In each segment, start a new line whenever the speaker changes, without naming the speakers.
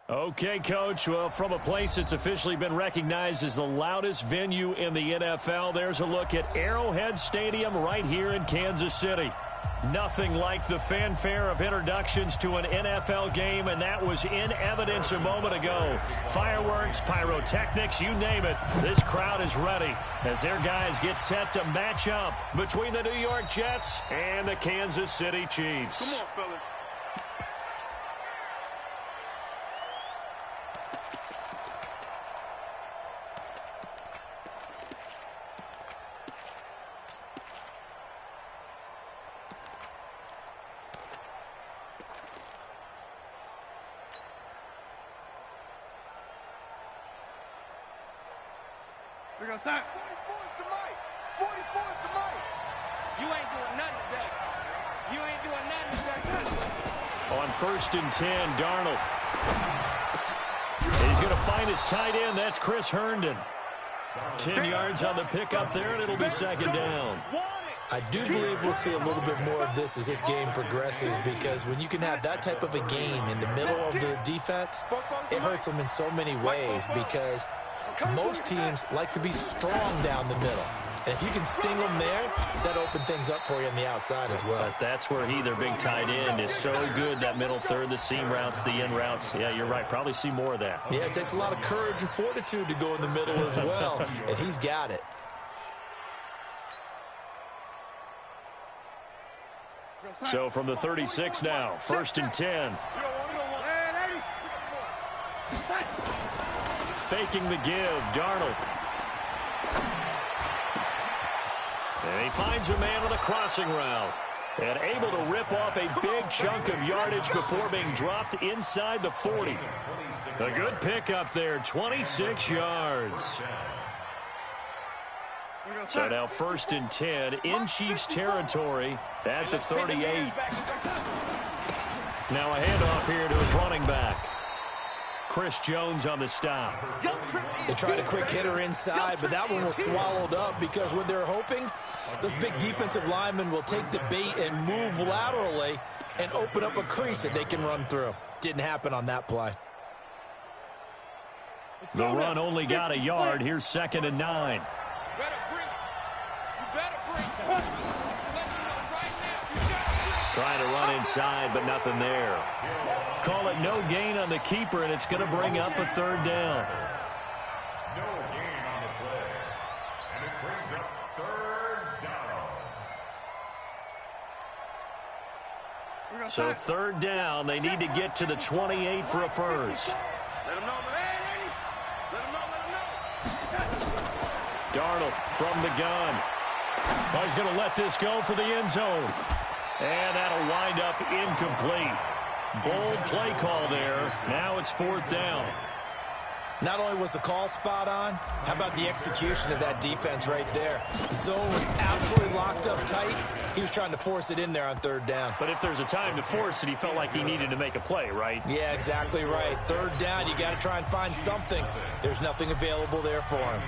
Okay, Coach. Well, from a place that's officially been recognized as the loudest venue in the NFL, there's a look at Arrowhead Stadium right here in Kansas City. Nothing like the fanfare of introductions to an NFL game, and that was in evidence a moment ago. Fireworks, pyrotechnics, you name it. This crowd is ready as their guys get set to match up between the New York Jets and the Kansas City Chiefs.
Come on, fellas. We're going to start. 44's the mic. 44's the mic.
You ain't doing nothing today. You ain't doing nothing today.
On 1st and 10, Darnold. He's going to find his tight end. That's Chris Herndon. 10 yards on the pickup there, and it'll be second down.
I do believe we'll see a little bit more of this as this game progresses, because when you can have that type of a game in the middle of the defense, it hurts them in so many ways, because most teams like to be strong down the middle. And if you can sting them there, that opens things up for you on the outside as well.
But that's where their big tight end, is so good, that middle third, the seam routes, the in routes. Yeah, you're right. Probably see more of that.
Yeah, it takes a lot of courage and fortitude to go in the middle as well, and he's got it.
So from the 36 now, 1st and 10. Faking the give, Darnold. And he finds a man on a crossing route. And able to rip off a big chunk of yardage before being dropped inside the 40. A good pickup there, 26 yards. So now 1st and 10 in Chiefs territory at the 38. Now a handoff here to his running back. Chris Jones on the stop.
They tried a quick hitter inside, but that one was swallowed up, because what they're hoping, those big defensive linemen will take the bait and move laterally and open up a crease that they can run through. Didn't happen on that play.
The run only got a yard. Here's 2nd and 9. Trying to run inside, but nothing there. Call it no gain on the keeper, and it's going to bring up a 3rd down.
No gain on the play. And it brings up 3rd down.
So 3rd down, they need to get to the 28 for a first.
Let him know. Let him know.
Darnold from the gun. Oh, he's going to let this go for the end zone. And that'll wind up incomplete. Bold play call there. Now it's 4th down.
Not only was the call spot on, how about the execution of that defense right there? The zone was absolutely locked up tight. He was trying to force it in there on 3rd down.
But if there's a time to force it, he felt like he needed to make a play, right?
Yeah, exactly right. 3rd down, you got to try and find something. There's nothing available there for him.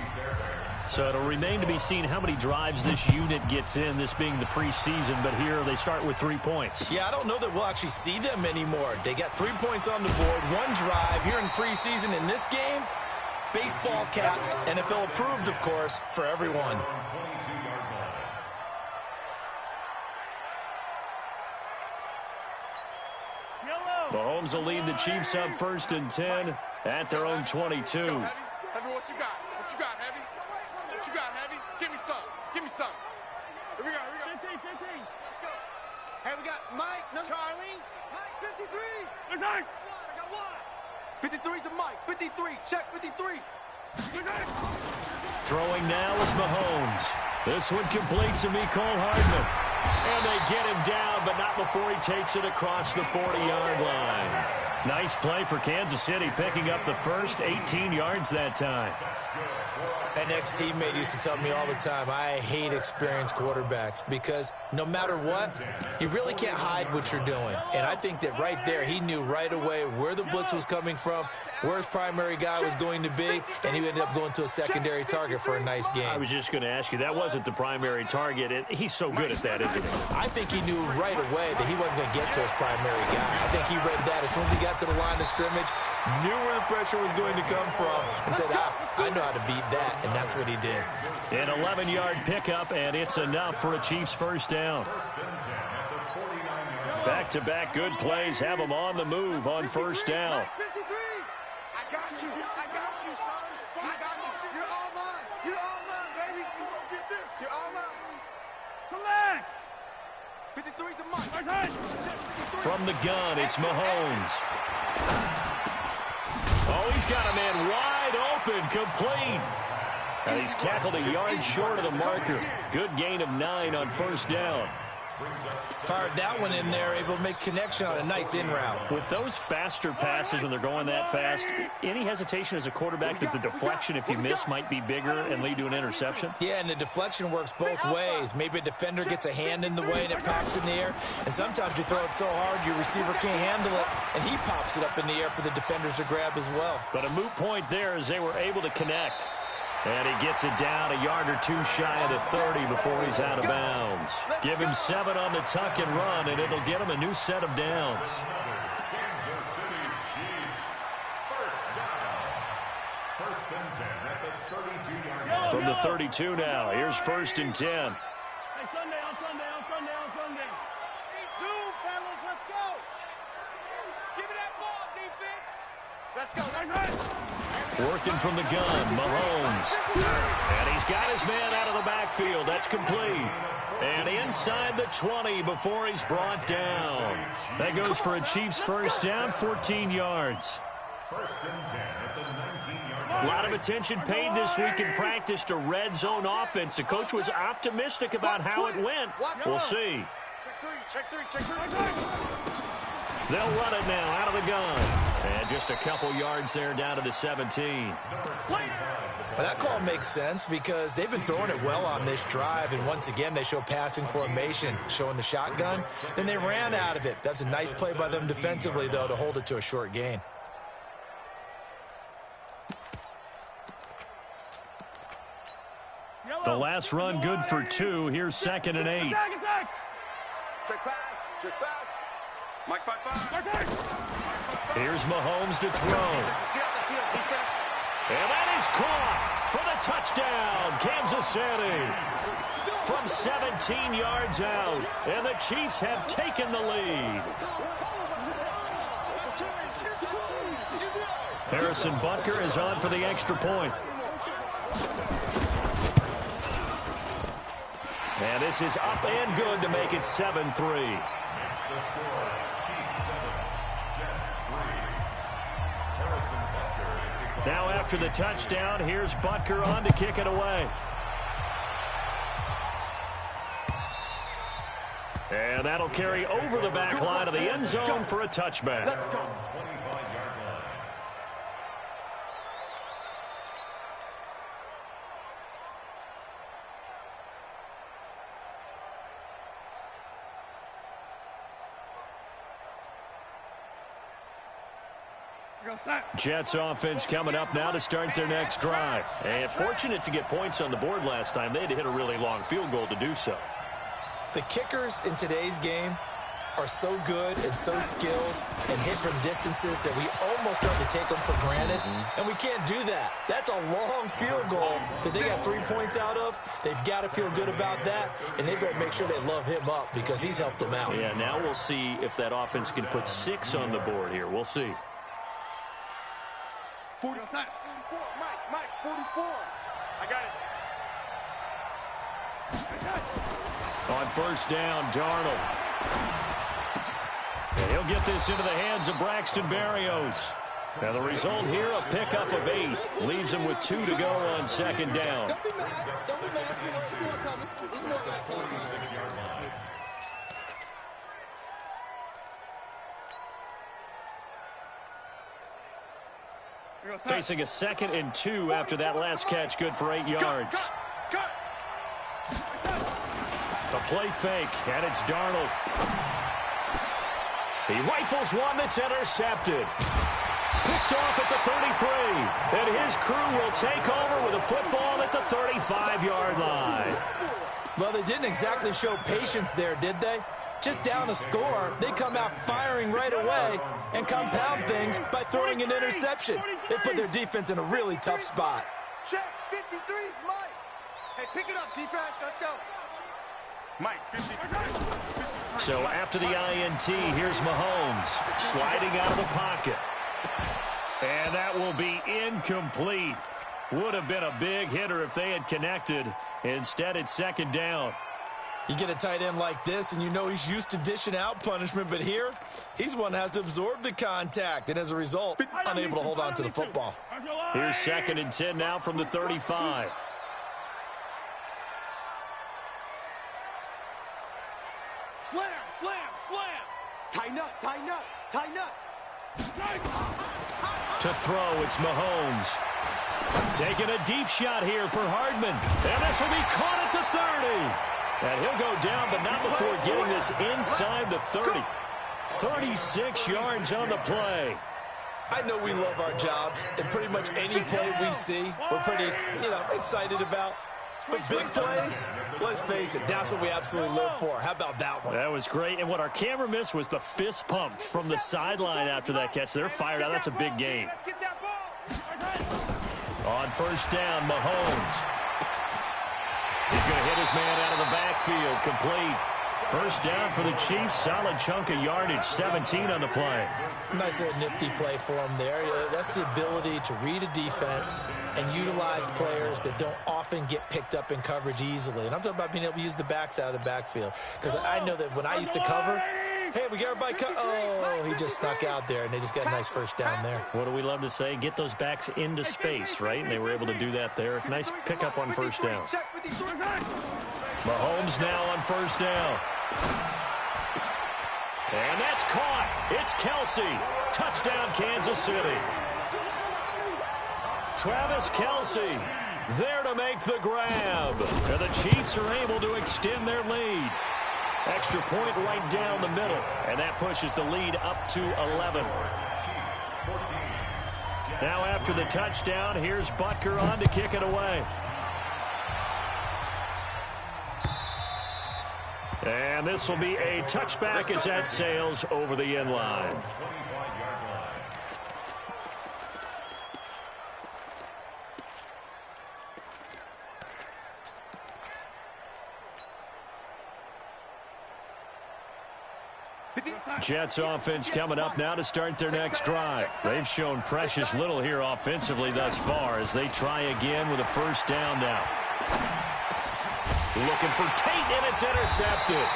So it'll remain to be seen how many drives this unit gets in, this being the preseason, but here they start with 3 points.
Yeah, I don't know that we'll actually see them anymore. They got 3 points on the board, 1 drive here in preseason. In this game, baseball caps, NFL approved, of course, for everyone.
Mahomes will lead the Chiefs up 1st and 10 at their own 22.
Heavy, what you got? What you got, Heavy? What you got, Heavy? Give me some. Give me some. Here we go.
15.
Let's go. Hey, we got Mike, Charlie. Mike, 53.
Let's go.
I got 1. 53's the Mike. 53. Check 53.
Throwing now is Mahomes. This one complete to Mecole Hardman. And they get him down, but not before he takes it across the 40-yard line. Nice play for Kansas City, picking up the first 18 yards that time.
An ex-teammate used to tell me all the time, I hate experienced quarterbacks because no matter what, you really can't hide what you're doing. And I think that right there, he knew right away where the blitz was coming from, where his primary guy was going to be, and he ended up going to a secondary target for a nice game.
I was just going to ask you, that wasn't the primary target. He's so good at that, isn't he?
I think he knew right away that he wasn't going to get to his primary guy. I think he read that as soon as he got to the line of scrimmage, knew where the pressure was going to come from, and said, I know how to beat that. And that's what he did.
An 11-yard pickup, and it's enough for a Chiefs first down. Back-to-back good plays have them on the move on first down.
53. I got you. I got you, son. I got you. You're all mine. You're all mine, baby. You gonna get this. You're all mine. Come back. 53's the mark.
From the gun, it's Mahomes. Oh, he's got a man wide open, complete. And he's tackled a yard short of the marker. Good gain of 9 on first down.
Fired that one in there, able to make connection on a nice in route.
With those faster passes when they're going that fast, any hesitation as a quarterback that the deflection, if you miss, might be bigger and lead to an interception?
Yeah, and the deflection works both ways. Maybe a defender gets a hand in the way and it pops in the air. And sometimes you throw it so hard your receiver can't handle it, and he pops it up in the air for the defenders to grab as well.
But a moot point there as they were able to connect. And he gets it down a yard or two shy of the 30 before he's out of bounds. Give him 7 on the tuck and run, and it'll get him a new set of downs. From the 32 now, here's 1st and 10.
Hey, Sunday.
Two, fellas, let's go. Give me that ball, defense. Let's go.
Working from the gun, Mahomes. And he's got his man out of the backfield. That's complete. And inside the 20 before he's brought down. That goes for a Chiefs first down, 14 yards. A lot of attention paid this week in practice to red zone offense. The coach was optimistic about how it went. We'll see.
Check three.
They'll run it now out of the gun. And just a couple yards there down to the 17.
Well, that call makes sense because they've been throwing it well on this drive, and once again they show passing formation, showing the shotgun. Then they ran out of it. That's a nice play by them defensively, though, to hold it to a short gain.
The last run good for 2. Here's 2nd and 8.
Check pass. Mike 5-5.
Here's Mahomes to throw. And that is caught for the touchdown, Kansas City. From 17 yards out, and the Chiefs have taken the lead. Harrison Butker is on for the extra point. And this is up and good to make it 7-3. Now after the touchdown, here's Butker on to kick it away. And that'll carry over the back line of the end zone for a touchback. Jets offense coming up now to start their next drive. And fortunate to get points on the board last time. They had to hit a really long field goal to do so.
The kickers in today's game are so good and so skilled and hit from distances that we almost start to take them for granted. And we can't do that. That's a long field goal that they got 3 points out of. They've got to feel good about that, and they better make sure they love him up because he's helped them out.
Yeah, now we'll see if that offense can put 6 on the board here. We'll see.
44, Mike, 44. I got it.
On first down, Darnold. And he'll get this into the hands of Braxton Berrios. Now the result here, a pickup of 8. Leaves him with 2 to go on second down. Facing a 2nd and 2 after that last catch, good for 8 yards. The play fake, and it's Darnold. He rifles one that's intercepted. Picked off at the 33, and his crew will take over with a football at the 35-yard line.
Well, they didn't exactly show patience there, did they? Just down a score, they come out firing right away and compound things by throwing an interception. They put their defense in a really tough spot.
Check, 53's Mike. Hey, pick it up, defense. Let's go. Mike, 53.
So after the INT, here's Mahomes sliding out of the pocket. And that will be incomplete. Would have been a big hitter if they had connected. Instead, it's 2nd down.
You get a tight end like this, and you know he's used to dishing out punishment, but here, he's one that has to absorb the contact, and as a result, unable to hold on to the football.
Here's 2nd and 10 now from the 35.
Slam, slam, slam. Tighten up, tighten up, tighten up.
To throw, it's Mahomes. Taking a deep shot here for Hardman. And this will be caught at the 30. And he'll go down, but not before getting this inside the 30. 36 yards on the play.
I know we love our jobs, and pretty much any play we see, we're pretty, excited about. But big plays, let's face it, that's what we absolutely live for. How about that one?
That was great. And what our camera missed was the fist pump from the sideline after that catch. They're fired out. That's a big gain. On 1st down, Mahomes. He's going to hit his man out of the backfield. Complete. 1st down for the Chiefs. Solid chunk of yardage. 17 on the play.
Nice little nifty play for him there. That's the ability to read a defense and utilize players that don't often get picked up in coverage easily. And I'm talking about being able to use the backs out of the backfield. Because I know that when I used to cover, hey, we got everybody cut. Oh, he just snuck out there, and they just got a nice 1st down there.
What do we love to say? Get those backs into space, right? And they were able to do that there. Nice pickup on 1st down. Mahomes now on 1st down. And that's caught. It's Kelsey. Touchdown, Kansas City. Travis Kelsey there to make the grab. And the Chiefs are able to extend their lead. Extra point right down the middle. And that pushes the lead up to 11. Now after the touchdown, here's Butker on to kick it away. And this will be a touchback as that sails over the end line. Jets offense coming up now to start their next drive. They've shown precious little here offensively thus far as they try again with a 1st down now. Looking for Tate, and it's intercepted.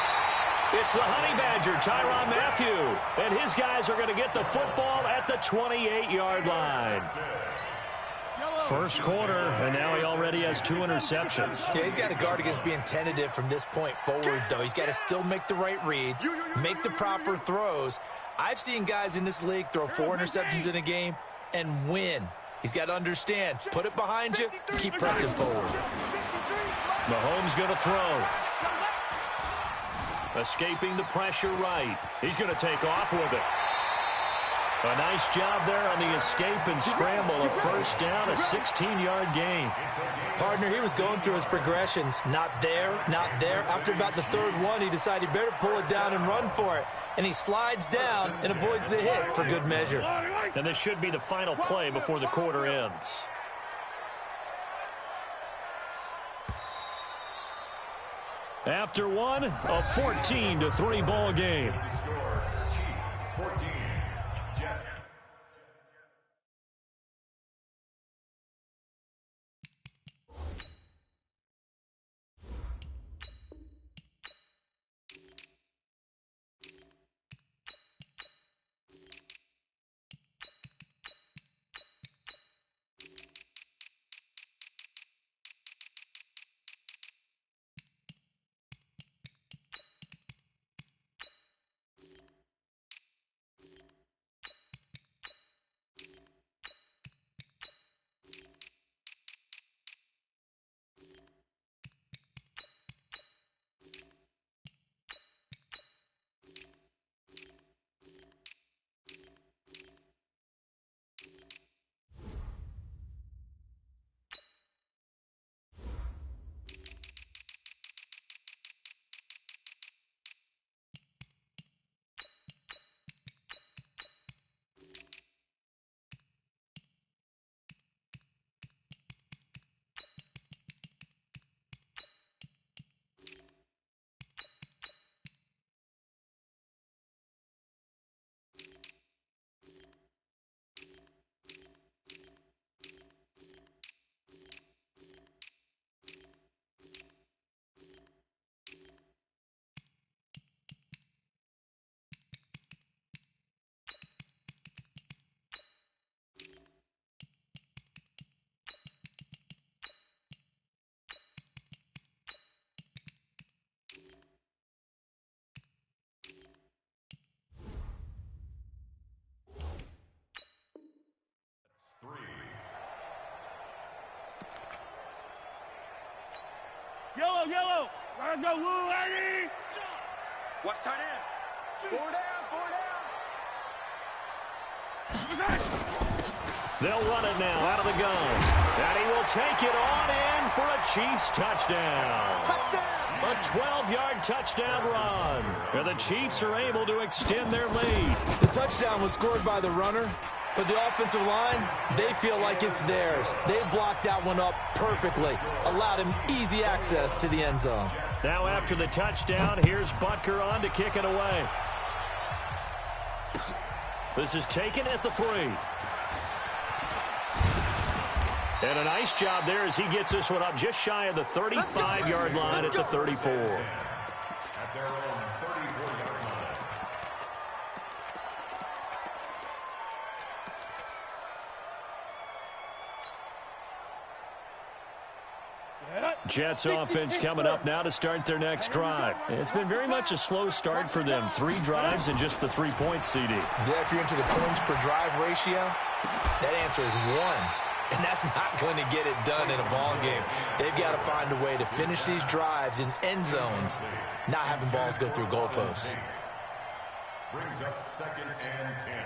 It's the Honey Badger, Tyrann Mathieu. And his guys are going to get the football at the 28-yard line. 1st quarter, and now he already has 2 interceptions.
Yeah, he's got to guard against being tentative from this point forward, though. He's got to still make the right reads, make the proper throws. I've seen guys in this league throw 4 interceptions in a game and win. He's got to understand, put it behind you, keep pressing forward.
Mahomes going to throw. Escaping the pressure right. He's going to take off with it. A nice job there on the escape and scramble. A 1st down, a 16-yard gain.
Partner, he was going through his progressions. Not there, not there. After about the 3rd one, he decided he better pull it down and run for it. And he slides down and avoids the hit for good measure.
And this should be the final play before the quarter ends. After one, a 14-3 ball game.
Yellow, yellow. Let's go, Woo, Eddie.
Watch tight end. Four down, four down.
They'll run it now out of the gun. And he will take it on in for a Chiefs touchdown.
Touchdown.
A 12-yard touchdown run. And the Chiefs are able to extend their lead.
The touchdown was scored by the runner, but the offensive line, they feel like it's theirs. They blocked that one up perfectly, allowed him easy access to the end zone.
Now after the touchdown, here's Butker on to kick it away. This is taken at the 3. And a nice job there as he gets this one up just shy of the 35-yard line at the 34.
At their own 34-yard line.
Jets offense coming up now to start their next drive. It's been very much a slow start for them. 3 drives and just the 3 points, CD.
Yeah, if you're into the points per drive ratio, that answer is 1. And that's not going to get it done in a ball game. They've got to find a way to finish these drives in end zones, not having balls go through goalposts.
Brings up 2nd and 10.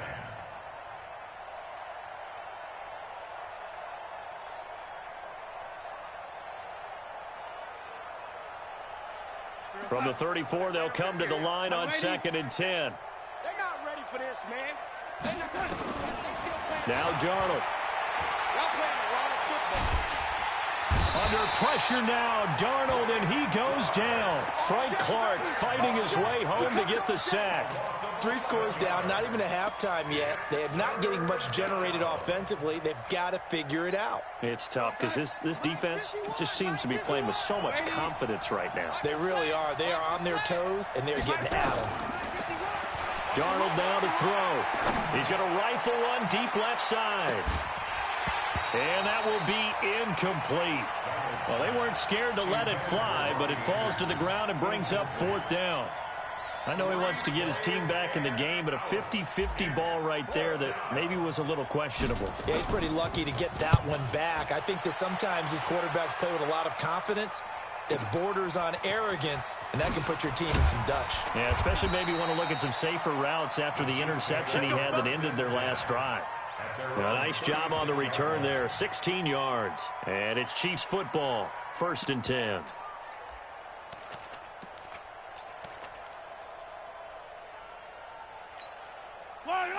From the 34, they'll come to the line on 2nd and 10.
They're not ready for this, man. They're not ready. They still playing.
Now Darnold.
Y'all playing the wrong football.
Under pressure now, Darnold, and he goes down. Frank Clark fighting his way home to get the sack.
3 scores down, not even a halftime yet. They are not getting much generated offensively. They've got to figure it out.
It's tough because this defense just seems to be playing with so much confidence right now.
They really are. They are on their toes, and they're getting at them.
Darnold now to throw. He's going to rifle one deep left side. And that will be incomplete. Well, they weren't scared to let it fly, but it falls to the ground and brings up 4th down. I know he wants to get his team back in the game, but a 50-50 ball right there that maybe was a little questionable.
Yeah, he's pretty lucky to get that one back. I think that sometimes these quarterbacks play with a lot of confidence that borders on arrogance, and that can put your team in some Dutch.
Yeah, especially maybe want to look at some safer routes after the interception he had that ended their last drive. A nice job on the return there, 16 yards. And it's Chiefs football, 1st and 10.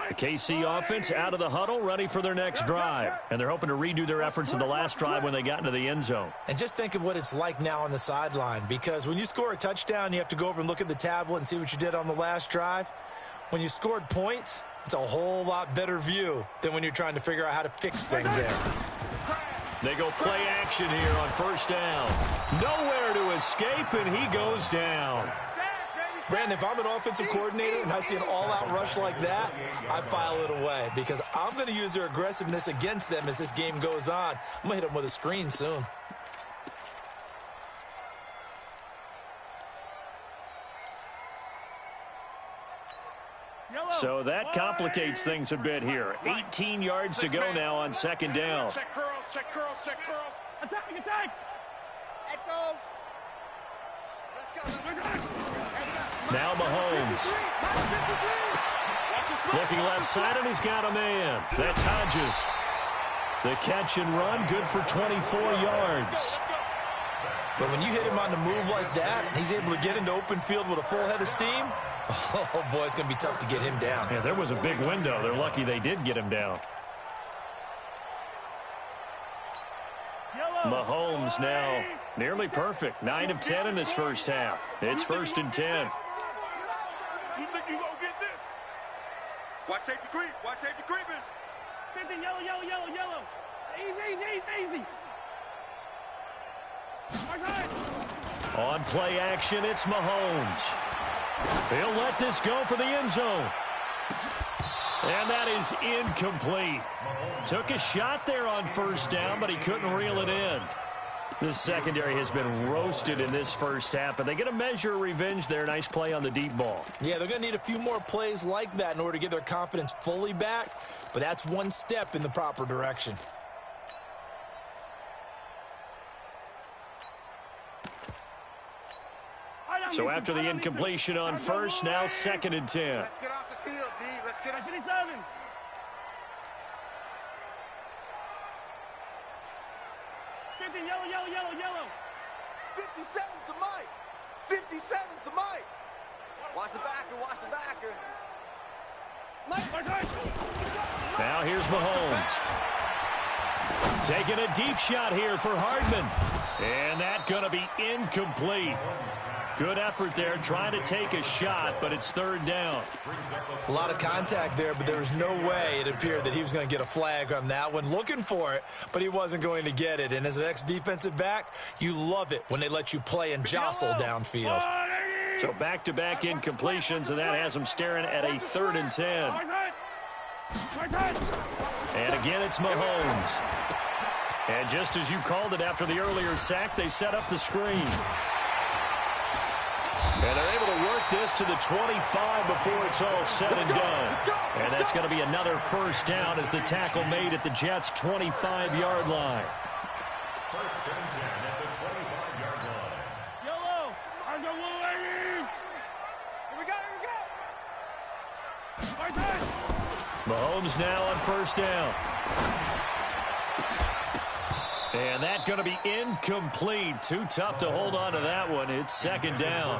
The KC offense out of the huddle, ready for their next drive. And they're hoping to redo their efforts in the last drive when they got into the end zone.
And just think of what it's like now on the sideline, because when you score a touchdown, you have to go over and look at the tablet and see what you did on the last drive. When you scored points, it's a whole lot better view than when you're trying to figure out how to fix things there.
They go play action here on 1st down. Nowhere to escape, and he goes down.
Brandon, if I'm an offensive coordinator and I see an all-out rush like that, I file it away because I'm going to use their aggressiveness against them as this game goes on. I'm going to hit them with a screen soon.
So that complicates things a bit here. 18 yards to go now on 2nd down.
Check curls, check curls, check curls.
Attack, attack.
Echo. Let's go.
Now Mahomes. Looking left side, and he's got a man. That's Hodges. The catch and run, good for 24 yards.
But when you hit him on the move like that, he's able to get into open field with a full head of steam, oh, boy, it's going to be tough to get him down.
Yeah, there was a big window. They're lucky they did get him down. Mahomes now nearly perfect. 9 of 10 in this first half. It's 1st and 10.
You think you gonna get this? Watch safety creep. Watch safety creeping.
Yellow, yellow, yellow, yellow. Easy.
On play action, it's Mahomes. He'll let this go for the end zone. And that is incomplete. Took a shot there on 1st down, but he couldn't reel it in. This secondary has been roasted in this first half, but they get a measure of revenge there. Nice play on the deep ball.
Yeah, they're going to need a few more plays like that in order to get their confidence fully back, but that's one step in the proper direction.
So after the incompletion on first, now 2nd and 10.
Let's get off the field, D. Let's get off.
57. 50, yellow.
57's the mic. 57's the mic. Watch the backer.
Now here's Mahomes. Taking a deep shot here for Hardman. And that's going to be incomplete. Good effort there, trying to take a shot, but it's 3rd down.
A lot of contact there, but there was no way it appeared that he was going to get a flag on that one. Looking for it, but he wasn't going to get it. And as an ex-defensive back, you love it when they let you play and jostle downfield.
So back-to-back incompletions, and that has him staring at a 3rd and 10. And again, it's Mahomes. And just as you called it after the earlier sack, they set up the screen. And they're able to work this to the 25 before it's all said and done. And that's going to be another 1st down as the tackle made at the Jets' 25-yard line.
First and 10 at the 25-yard line.
Yellow.
Here we go.
Mahomes now on 1st down. And that's going to be incomplete. Too tough to hold on to that one. It's 2nd down.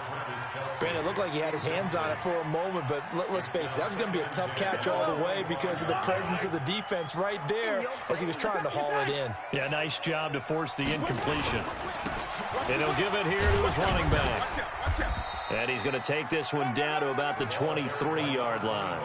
Brandon, it looked like he had his hands on it for a moment, but let's face it, that was going to be a tough catch all the way because of the presence of the defense right there as he was trying to haul it in.
Yeah, nice job to force the incompletion. And he'll give it here to his running back. And he's going to take this one down to about the 23-yard line.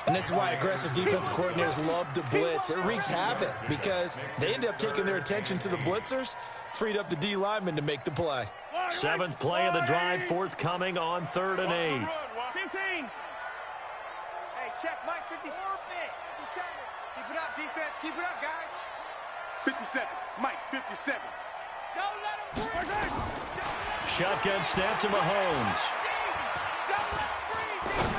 And this is why aggressive defensive coordinators love to blitz. It wreaks havoc because they end up taking their attention to the blitzers, freed up the D lineman to make the play.
7th play of the drive, forthcoming on 3rd and 8.
15.
Hey, check Mike, 57. Keep it up, defense. Keep it up, guys.
57. Mike, 57.
Don't let him breathe.
Shotgun snap to Mahomes.
Don't let him breathe.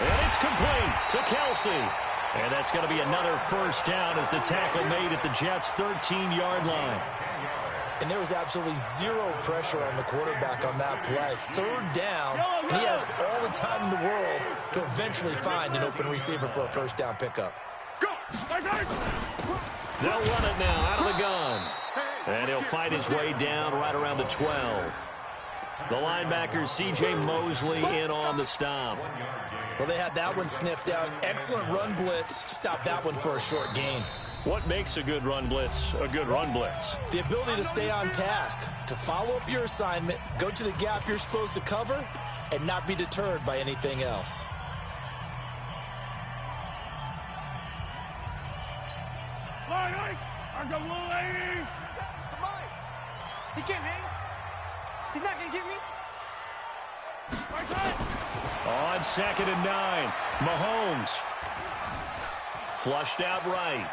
And it's complete to Kelsey. And that's going to be another 1st down as the tackle made at the Jets' 13-yard line.
And there was absolutely zero pressure on the quarterback on that play. 3rd down, and he has all the time in the world to eventually find an open receiver for a 1st down pickup.
They'll run it now out of the gun. And he'll fight his way down right around the 12. The linebacker, C.J. Mosley, in on the stop.
Well, they had that one sniffed out. Excellent run blitz. Stopped that one for a short gain.
What makes a good run blitz a good run blitz?
The ability to stay on task, to follow up your assignment, go to the gap you're supposed to cover, and not be deterred by anything else.
He can't hang. He's not going to get me.
On 2nd and 9, Mahomes. Flushed out right.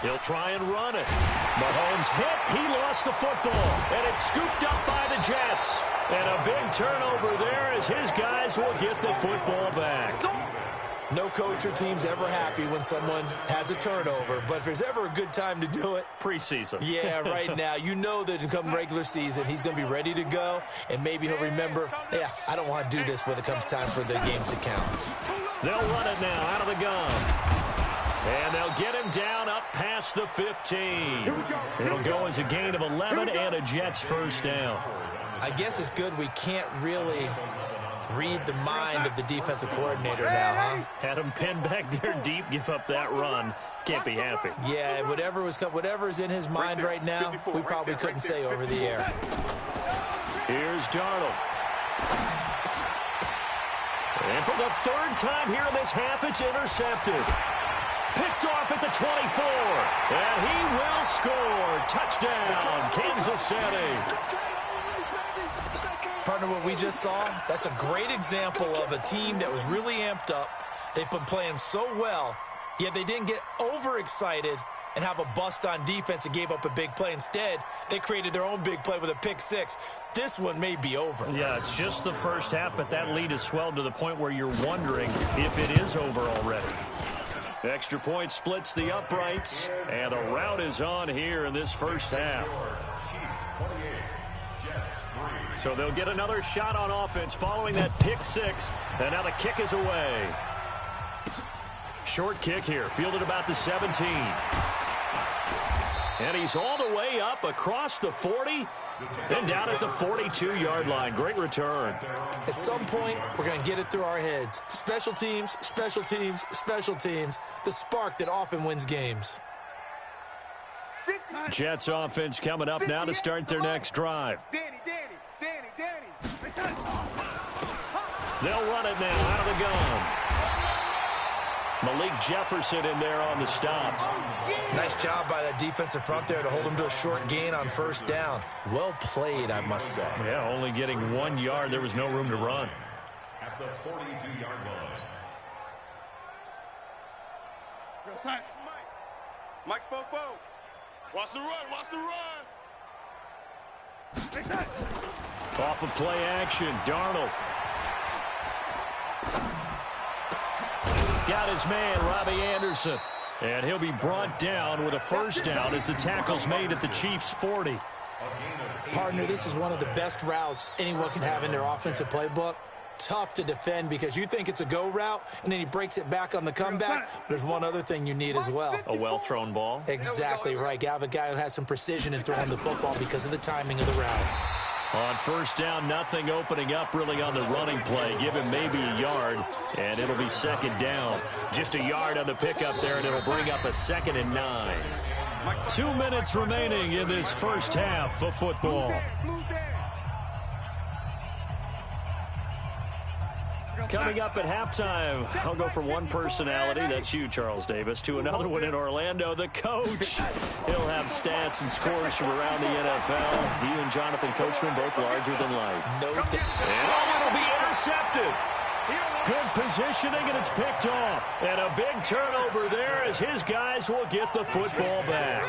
He'll try and run it. Mahomes hit. He lost the football. And it's scooped up by the Jets. And a big turnover there as his guys will get the football back.
No coach or team's ever happy when someone has a turnover, but if there's ever a good time to do it,
preseason.
Yeah, right now. You know that come regular season, he's going to be ready to go, and maybe he'll remember, yeah, I don't want to do this when it comes time for the games to count.
They'll run it now out of the gun. And they'll get him down up past the 15. It'll go as a gain of 11 and a Jets 1st down.
I guess it's good we can't really read the mind of the defensive coordinator now, huh?
Had him pinned back there deep, give up that run. Can't be happy.
Yeah, whatever's in his mind right now, we probably couldn't say over the air.
Here's Darnold. And for the 3rd time here in this half, it's intercepted. Picked off at the 24. And he will score. Touchdown, Kansas City.
Partner, what we just saw, that's a great example of a team that was really amped up. They've been playing so well, yet they didn't get overexcited and have a bust on defense and gave up a big play. Instead, they created their own big play with a pick 6. This one may be over.
Yeah, it's just the first half, but that lead has swelled to the point where you're wondering if it is over already. Extra point splits the uprights, and a rout is on here in this first half. So they'll get another shot on offense following that pick six. And now the kick is away. Short kick here, fielded about the 17. And he's all the way up across the 40 and down at the 42-yard line. Great return.
At some point, we're going to get it through our heads. Special teams, special teams, special teams. The spark that often wins games.
Jets offense coming up now to start their next drive.
Danny.
They'll run it now out of the gun. Malik Jefferson in there on the stop.
Nice job by that defensive front there to hold him to a short gain on first down. Well played, I must say.
Yeah, only getting 1 yard. There was no room to run.
At the 42-yard line.
Mike spoke. Watch the run.
Off of play action, Darnold. Got his man, Robbie Anderson. And he'll be brought down with a first down as the tackle's made at the Chiefs' 40.
Partner, this is one of the best routes anyone can have in their offensive playbook. Tough to defend because you think it's a go route, and then he breaks it back on the comeback. But there's one other thing you need as well.
A well-thrown ball.
Exactly right. You have a guy who has some precision in throwing the football because of the timing of the route.
On first down, nothing opening up really on the running play. Give him maybe a yard, and it'll be second down. Just a yard on the pickup there, and it'll bring up a 2nd and 9. 2 minutes remaining in this first half of football. Coming up at halftime, I'll go from one personality, that's you, Charles Davis, to another one in Orlando, the coach. He'll have stats and scores from around the NFL. He and Jonathan Coachman both larger than life.
No doubt.
And it'll be intercepted. Good positioning, and it's picked off. And a big turnover there as his guys will get the football back.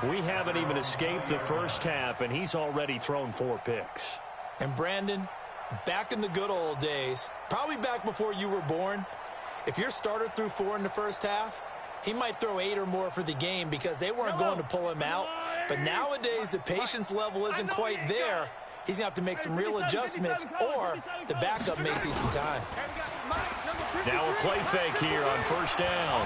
We haven't even escaped the first half, and he's already thrown 4 picks.
And Brandon, back in the good old days, probably back before you were born, if your starter threw 4 in the first half, he might throw 8 or more for the game because they weren't going to pull him out. But nowadays, the patience level isn't quite there. He's going to have to make some real adjustments, or the backup may see some time.
Now a play fake here on first down.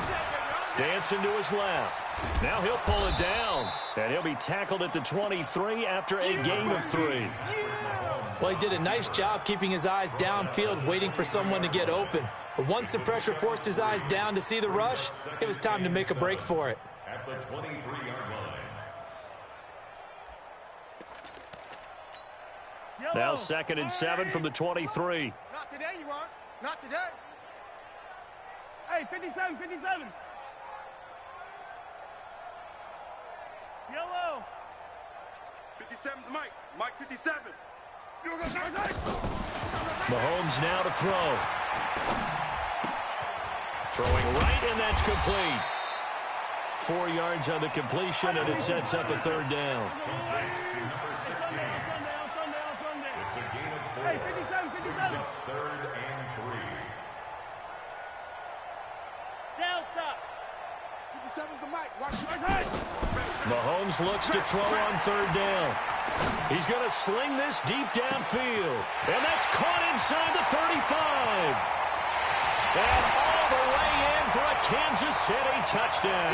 Dancing to his left. Now he'll pull it down, and he'll be tackled at the 23 after a gain of 3.
Well, he did a nice job keeping his eyes downfield, waiting for someone to get open. But once the pressure forced his eyes down to see the rush, it was time to make a break for it.
At the 23-yard line.
Now 2nd and 7 from the 23.
Not today, you aren't. Not today.
Hey, 57. Yellow.
57's Mike. Mike 57.
Mahomes now to throw. Throwing right, and that's complete. 4 yards on the completion, and it sets up a 3rd down.
It's a gain of 4.
Hey, 57.
3rd and 3.
Delta. 57's the Mike. Watch your
Mahomes looks to throw on 3rd down. He's going to sling this deep downfield. And that's caught inside the 35. And all the way in for a Kansas City touchdown.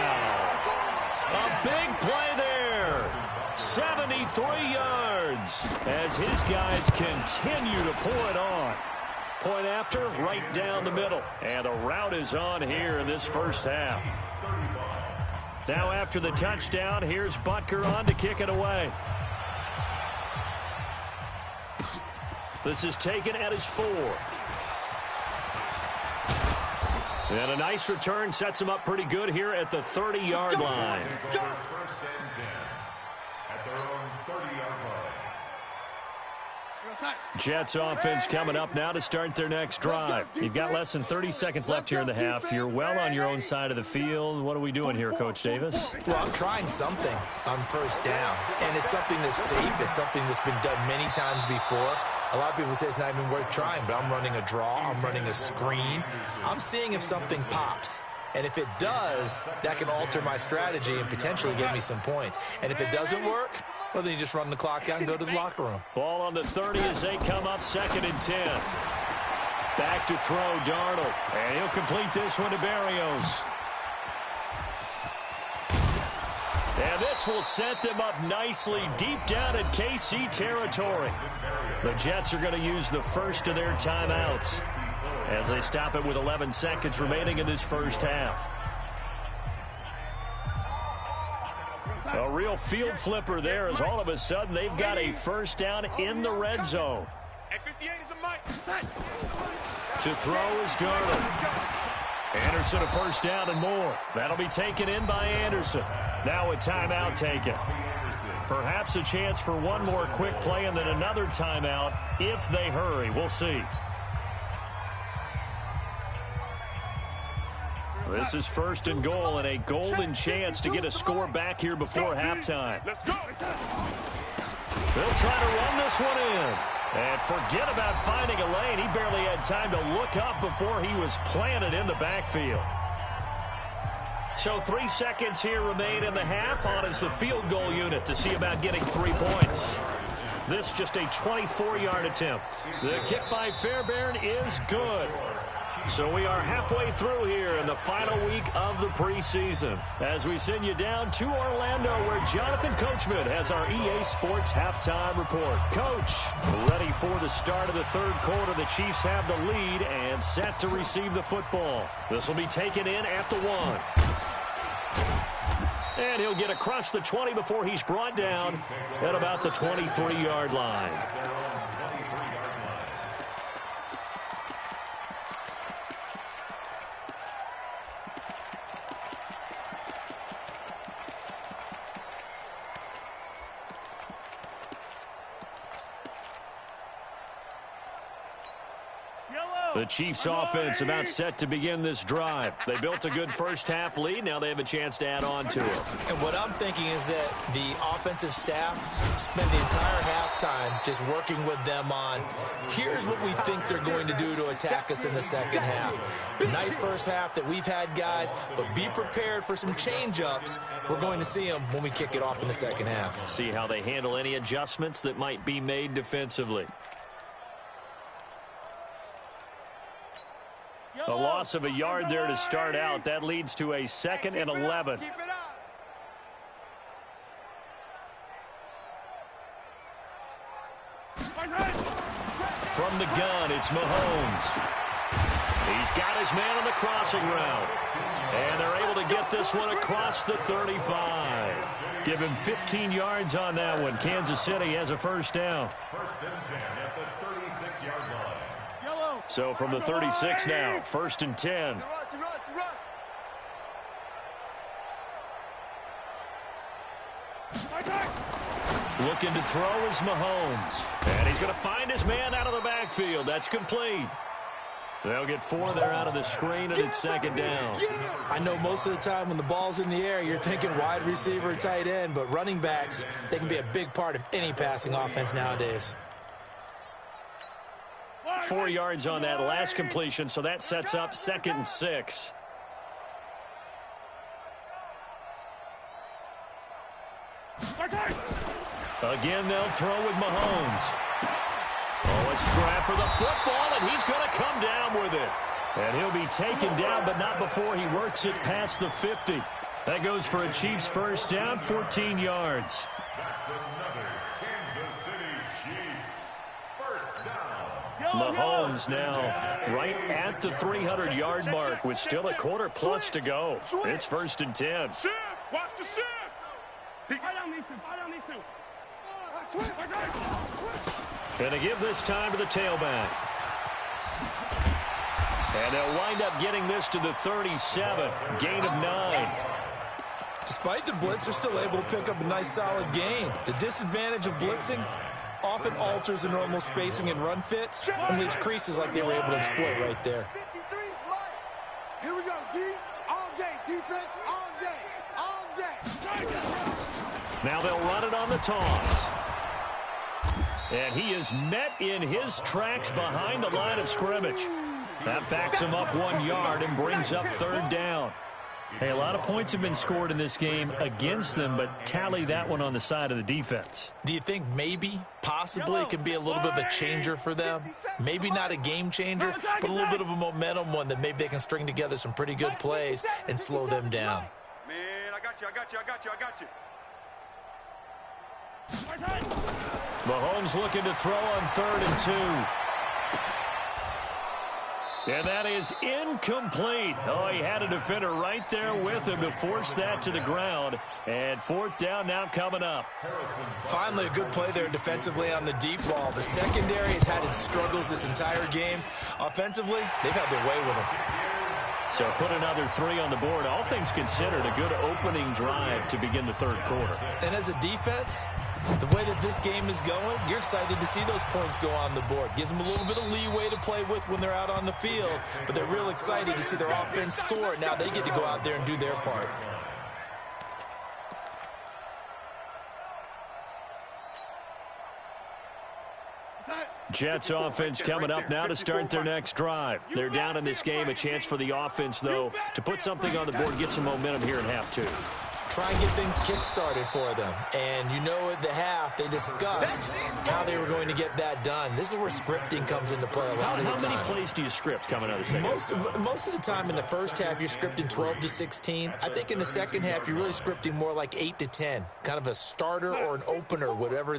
A big play there. 73 yards as his guys continue to pull it on. Point after, right down the middle. And the route is on here in this first half. Now after the touchdown, here's Butker on to kick it away. This is taken at his 4. And a nice return sets him up pretty good here at the 30-yard line.
First and 10. At their own 30-yard line.
Jets offense coming up now to start their next drive. You've got less than 30 seconds left here in the half. You're well on your own side of the field. What are we doing here, Coach Davis?
Well, I'm trying something on first down, and it's something that's safe. It's something that's been done many times before. A lot of people say it's not even worth trying, but I'm running a draw. I'm running a screen. I'm seeing if something pops. And if it does, that can alter my strategy and potentially get me some points. And if it doesn't work, Well, then you just run the clock out and go to the locker room.
Ball on the 30 as they come up 2nd and 10. Back to throw, Darnold. And he'll complete this one to Berrios. And this will set them up nicely deep down in KC territory. The Jets are going to use the first of their timeouts as they stop it with 11 seconds remaining in this first half. A real field flipper there as all of a sudden they've got a first down in the red zone. To throw is Darnold. Anderson a first down and more. That'll be taken in by Anderson. Now a timeout taken. Perhaps a chance for one more quick play and then another timeout if they hurry. We'll see. This is 1st and goal and a golden chance to get a score back here before halftime.
Let's go.
They'll try to run this one in. And forget about finding a lane. He barely had time to look up before he was planted in the backfield. So 3 seconds here remain in the half. On is the field goal unit to see about getting 3 points. This just a 24-yard attempt. The kick by Fairbairn is good. So we are halfway through here in the final week of the preseason as we send you down to Orlando where Jonathan Coachman has our EA Sports halftime report. Coach, ready for the start of the 3rd quarter. The Chiefs have the lead and set to receive the football. This will be taken in at the 1. And he'll get across the 20 before he's brought down at about the 23-yard line. The Chiefs offense about set to begin this drive. They built a good first half lead. Now they have a chance to add on to it.
And what I'm thinking is that the offensive staff spent the entire halftime just working with them on, here's what we think they're going to do to attack us in the second half. Nice first half that we've had, guys, but be prepared for some change-ups. We're going to see them when we kick it off in the second half.
See how they handle any adjustments that might be made defensively. A loss of a yard there to start out. That leads to a 2nd and 11. From the gun, it's Mahomes. He's got his man on the crossing route. And they're able to get this one across the 35. Give him 15 yards on that one. Kansas City has a first down.
1st and 10 at the 36-yard line.
So from the 36 now, 1st and 10. Looking to throw is Mahomes. And he's going to find his man out of the backfield. That's complete. They'll get 4 there out of the screen, and it's 2nd down.
I know most of the time when the ball's in the air, you're thinking wide receiver, tight end, but running backs, they can be a big part of any passing offense nowadays.
4 yards on that last completion, so that sets up 2nd and 6. Again, they'll throw with Mahomes. Oh, a strap for the football, and he's going to come down with it. And he'll be taken down, but not before he works it past the 50. That goes for a Chiefs first down, 14 yards.
That's another Kansas City Chiefs first down.
Mahomes now right at the 300-yard mark with still a quarter plus to go. It's 1st and 10.
Shift! Watch the shift! Fire down these two. Fire down these two.
Going to give this time to the tailback. And they'll wind up getting this to the 37. Gain of 9.
Despite the blitz, they're still able to pick up a nice, solid gain. The disadvantage of blitzing often alters the normal spacing and run fits and leaves creases like they were able to exploit right there.
53 is light. Here we go, D. All day. Defense all day. All day.
Now they'll run it on the toss. And he is met in his tracks behind the line of scrimmage. That backs him up 1 yard and brings up 3rd down. Hey, a lot of points have been scored in this game against them, but tally that one on the side of the defense.
Do you think maybe, possibly, it can be a little bit of a changer for them? Maybe not a game changer, but a little bit of a momentum one that maybe they can string together some pretty good plays and slow them down.
Man, I got you, I got you, I got you, I got you.
Mahomes looking to throw on 3rd and 2. And that is incomplete. Oh, he had a defender right there with him to force that to the ground. And 4th down now coming up.
Finally, a good play there defensively on the deep ball. The secondary has had its struggles this entire game. Offensively, they've had their way with them.
So put another 3 on the board. All things considered, a good opening drive to begin the 3rd quarter.
And as a defense, the way that this game is going, you're excited to see those points go on the board. Gives them a little bit of leeway to play with when they're out on the field, but they're real excited to see their offense score. Now they get to go out there and do their part.
Jets offense coming up now to start their next drive. They're down in this game. A chance for the offense, though, to put something on the board, get some momentum here in half 2.
Try and get things kick-started for them. And you know at the half, they discussed how they were going to get that done. This is where scripting comes into play a lot of the time.
How many plays do you script coming out of the second?
Most of the time in the first half, you're scripting 12 to 16. I think in the second half, you're really scripting more like 8 to 10. Kind of a starter or an opener, whatever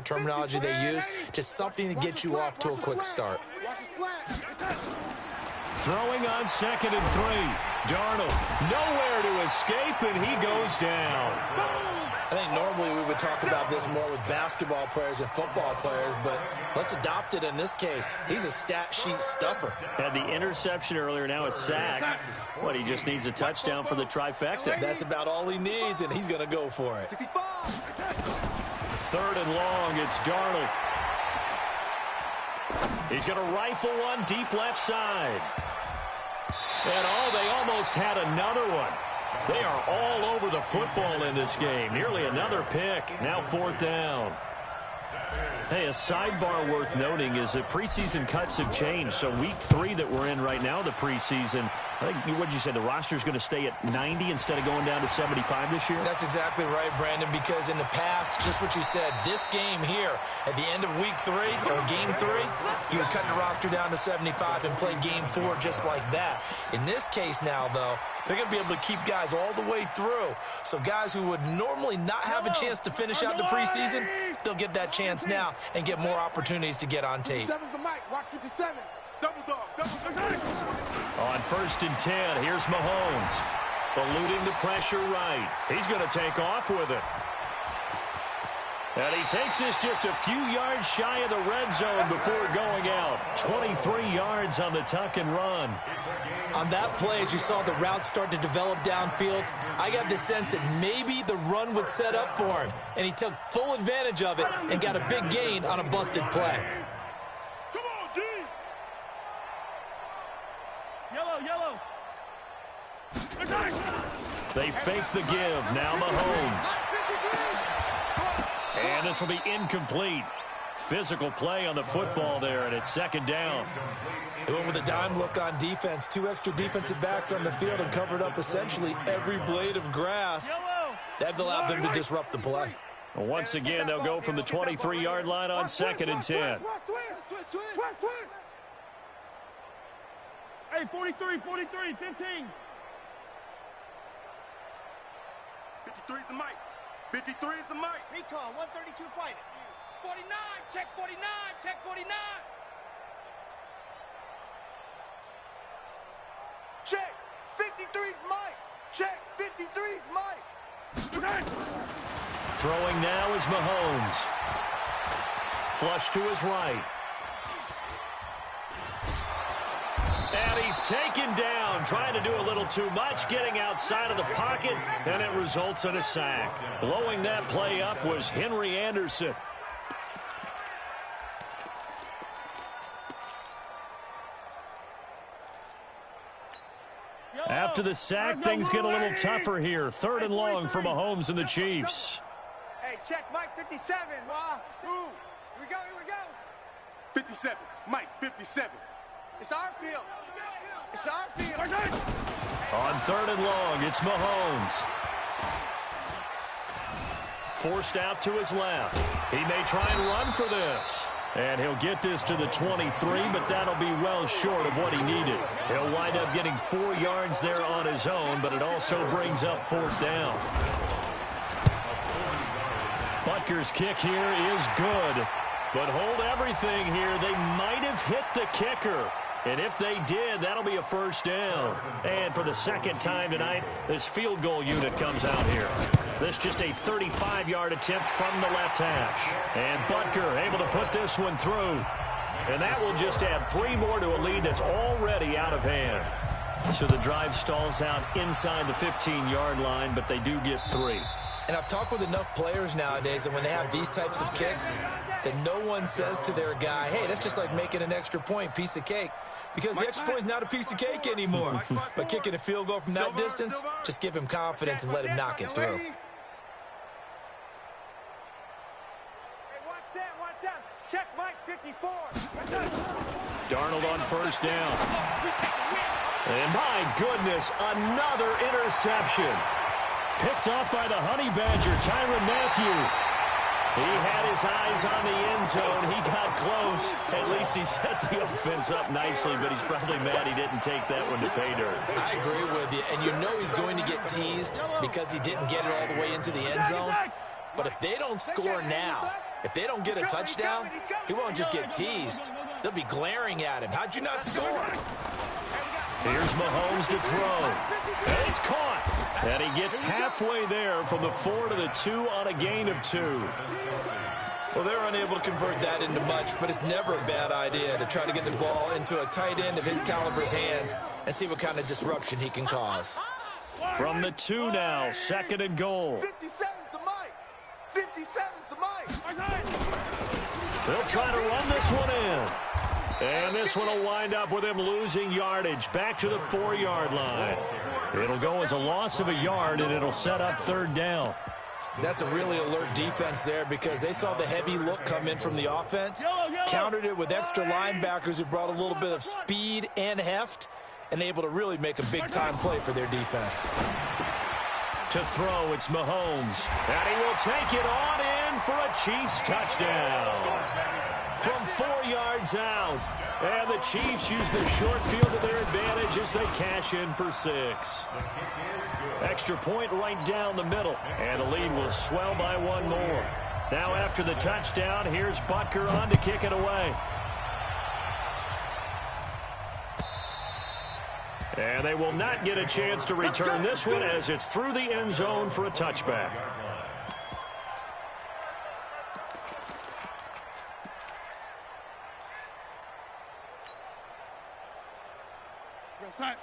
terminology they use. Just something to get you off to a quick start.
Throwing on 2nd and 3. Darnold nowhere to escape, and he goes down.
I think normally we would talk about this more with basketball players and football players, but let's adopt it in this case. He's a stat sheet stuffer.
Had the interception earlier, now a sack. What, he just needs a touchdown for the trifecta.
That's about all he needs, and he's going to go for it.
3rd and long, it's Darnold. He's going to rifle one deep left side. And they almost had another one. They are all over the football in this game. Nearly another pick. Now 4th down. Hey, a sidebar worth noting is that preseason cuts have changed. So week 3 that we're in right now, the preseason, I think, what did you say, the roster's going to stay at 90 instead of going down to 75 this year?
That's exactly right, Brandon, because in the past, just what you said, this game here, at the end of week 3, or game 3, you would cut the roster down to 75 and play game 4 just like that. In this case now, though, they're going to be able to keep guys all the way through. So guys who would normally not have a chance to finish out the preseason, they'll get that chance now and get more opportunities to get on tape.
57's the mic. Watch 57. Double dog.
On 1st and 10, here's Mahomes. Eluding the pressure right. He's going to take off with it. And he takes this just a few yards shy of the red zone before going out. 23 yards on the tuck and run.
On that play, as you saw the route start to develop downfield, I got the sense that maybe the run would set up for him. And he took full advantage of it and got a big gain on a busted play.
Come on, D. Yellow.
They fake the give. Now Mahomes. And this will be incomplete. Physical play on the football there, and it's 2nd down.
They went with a dime look on defense. 2 extra defensive backs on the field and covered up essentially every blade of grass. That allowed them to disrupt the play.
Well, once again, they'll go from the 23-yard line on 2nd and 10.
Hey, 43, 15.
53 is the mic. 53 is the mic.
Recon, 132 fighting. 49, check 49, check 49.
Check 53's mic. Check 53's mic.
Throwing now is Mahomes. Flush to his right. And he's taken down, trying to do a little too much, getting outside of the pocket, and it results in a sack. Blowing that play up was Henry Anderson. After the sack, things get a little tougher here. 3rd and long for Mahomes and the Chiefs.
Hey, check Mike 57. Wow. Here we go.
57. Mike 57.
It's our field. It's our field.
On 3rd and long, it's Mahomes. Forced out to his left. He may try and run for this. And he'll get this to the 23, but that'll be well short of what he needed. He'll wind up getting 4 yards there on his own, but it also brings up 4th down. Butker's kick here is good. But hold everything here. They might have hit the kicker. And if they did, that'll be a 1st down. And for the 2nd time tonight, this field goal unit comes out here. This just a 35-yard attempt from the left hash. And Butker able to put this one through. And that will just add 3 more to a lead that's already out of hand. So the drive stalls out inside the 15-yard line, but they do get 3.
And I've talked with enough players nowadays that when they have these types of kicks, that no one says to their guy, hey, that's just like making an extra point, piece of cake. Because the extra point is not a piece of cake anymore. But kicking a field goal from that distance, just give him confidence and let him knock it through.
Check Mike 54.
Darnold on 1st down. And my goodness, another interception. Picked off by the Honey Badger, Tyrann Mathieu. He had his eyes on the end zone. He got close. At least he set the offense up nicely, but he's probably mad he didn't take that one to pay dirt.
I agree with you, and you know he's going to get teased because he didn't get it all the way into the end zone. But if they don't score now, if they don't get a touchdown, he won't just get teased. They'll be glaring at him. How'd you not score?
Here's Mahomes to throw. And it's caught. And he gets halfway there from the 4 to the 2 on a gain of 2.
Well, they're unable to convert that into much, but it's never a bad idea to try to get the ball into a tight end of his caliber's hands and see what kind of disruption he can cause.
From the 2 now, 2nd and goal.
57's the Mike. 57's the Mike.
They'll try to run this one in. And this one will wind up with him losing yardage back to the 4-yard line. It'll go as a loss of a yard, and it'll set up 3rd down.
That's a really alert defense there because they saw the heavy look come in from the offense, countered it with extra linebackers who brought a little bit of speed and heft, and able to really make a big-time play for their defense.
To throw, it's Mahomes. And he will take it on in for a Chiefs touchdown. From 4 yards out. And the Chiefs use the short field to their advantage as they cash in for 6. Extra point right down the middle. And the lead will swell by 1 more. Now after the touchdown, here's Butker on to kick it away. And they will not get a chance to return this one as it's through the end zone for a touchback.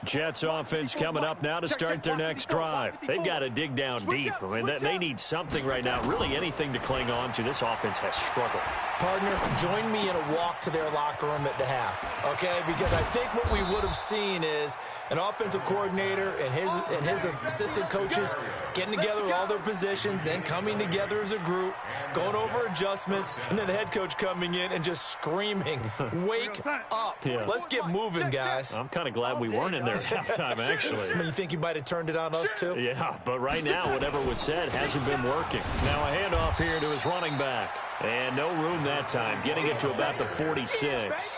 Jets offense coming up now to start their next drive. They've got to dig down deep. I mean, they need something right now, really anything to cling on to. This offense has struggled.
Partner, join me in a walk to their locker room at the half, okay? Because I think what we would have seen is an offensive coordinator and his assistant coaches getting together with all their positions, then coming together as a group, going over adjustments, and then the head coach coming in and just screaming, wake up.
Yeah.
Let's get moving, guys.
I'm kind of glad we weren't in there at halftime, actually.
I mean, you think you might have turned it on us, too?
Yeah, but right now, whatever was said hasn't been working. Now a handoff here to his running back. And no room that time, getting it to about the 46.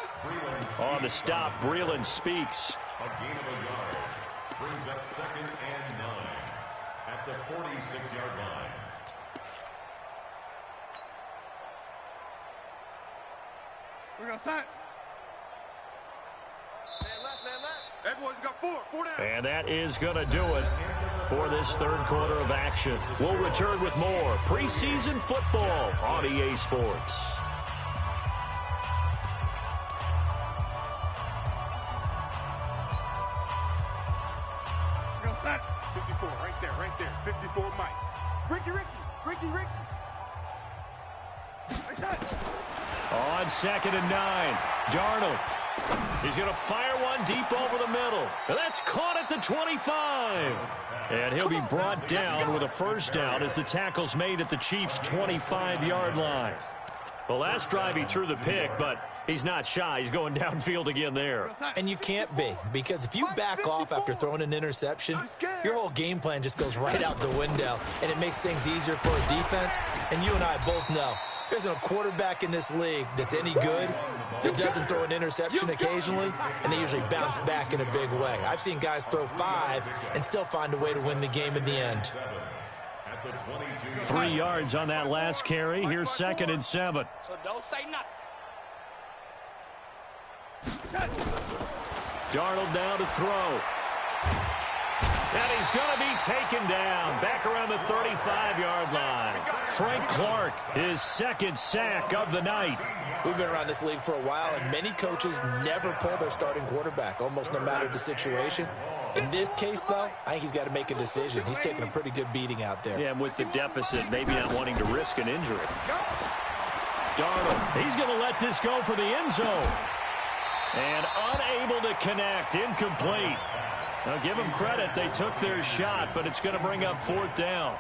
On the stop, Breeland speaks.
A gain of a yard brings up 2nd and 9 at the 46-yard line.
We're going to sign. Man left. Everyone's got 4 down.
And that is going to do it for this 3rd quarter of action. We'll return with more preseason football on EA Sports.
We're going to sign. 54, right there. 54, Mike. Ricky.
On 2nd and 9, Darnold. He's going to fire one deep over the middle. And that's caught at the 25. And he'll be brought down with a 1st down as the tackle's made at the Chiefs' 25-yard line. The last drive he threw the pick, but he's not shy. He's going downfield again there.
And you can't be, because if you back off after throwing an interception, your whole game plan just goes right out the window, and it makes things easier for a defense. And you and I both know there's a quarterback in this league that's any good that doesn't throw an interception occasionally, and they usually bounce back in a big way. I've seen guys throw 5 and still find a way to win the game in the end.
3 yards on that last carry. Here's 2nd and 7.
So don't say nothing.
Darnold now to throw. And he's going to be taken down back around the 35-yard line. Frank Clark, his 2nd sack of the night.
We've been around this league for a while, and many coaches never pull their starting quarterback, almost no matter the situation. In this case, though, I think he's got to make a decision. He's taking a pretty good beating out there.
Yeah, and with the deficit, maybe not wanting to risk an injury. Darnold, he's going to let this go for the end zone. And unable to connect, incomplete. Now, give them credit. They took their shot, but it's going to bring up 4th down.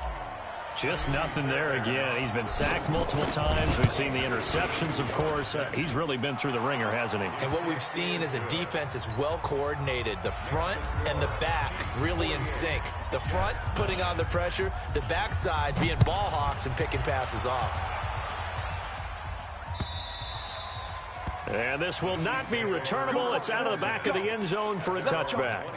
Just nothing there again. He's been sacked multiple times. We've seen the interceptions, of course. He's really been through the ringer, hasn't he?
And what we've seen is a defense that's well coordinated. The front and the back really in sync. The front putting on the pressure. The backside being ball hawks and picking passes off.
And this will not be returnable. It's out of the back of the end zone for a touchback.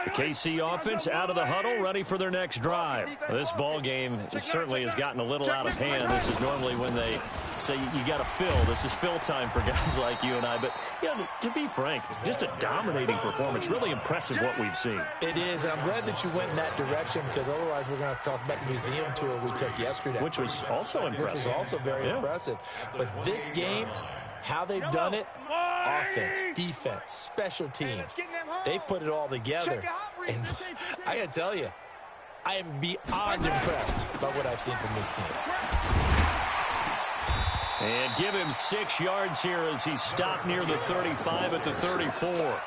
The KC offense out of the huddle, ready for their next drive. This ball game certainly has gotten a little out of hand. This is normally when they say you got to fill. This is fill time for guys like you and I. But, yeah, to be frank, just a dominating performance. Really impressive what we've seen.
It is, and I'm glad that you went in that direction, because otherwise we're going to have to talk about the museum tour we took yesterday.
Which was also impressive.
Which was also very impressive. But this game, how they've done it, offense, defense, special teams, they've put it all together. And I got to tell you, I am beyond impressed by what I've seen from this team.
And give him 6 yards here as he stopped near the 35 at the 34.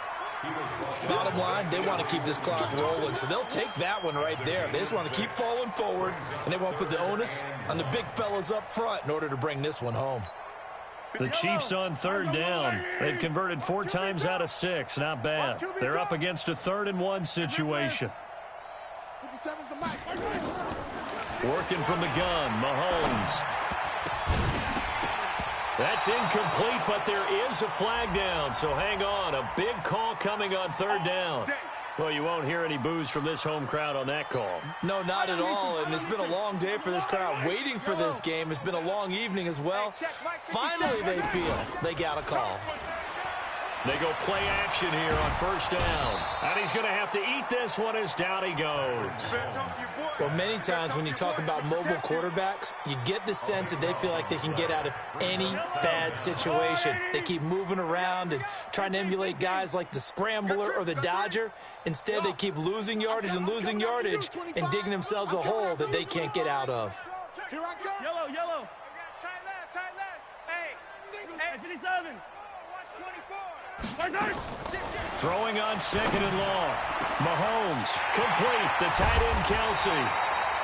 Bottom line, they want to keep this clock rolling, so they'll take that one right there. They just want to keep falling forward, and they won't put the onus on the big fellas up front in order to bring this one home.
The Chiefs on 3rd down. They've converted 4 times out of 6. Not bad. They're up against a 3rd and 1 situation. Working from the gun, Mahomes. That's incomplete, but there is a flag down, so hang on. A big call coming on 3rd down. Well, you won't hear any boos from this home crowd on that call.
No, not at all, and it's been a long day for this crowd waiting for this game. It's been a long evening as well. Finally, they feel they got a call.
They go play action here on 1st down. And he's going to have to eat this one as down he goes.
Well, many times when you talk about mobile quarterbacks, you get the sense that they feel like they can get out of any bad situation. They keep moving around and trying to emulate guys like the Scrambler or the Dodger. Instead, they keep losing yardage and digging themselves a hole that they can't get out of.
Here I go. Yellow. Tight left. Hey, 57. Watch 24.
Throwing on 2nd and long. Mahomes complete. The tight end, Kelsey.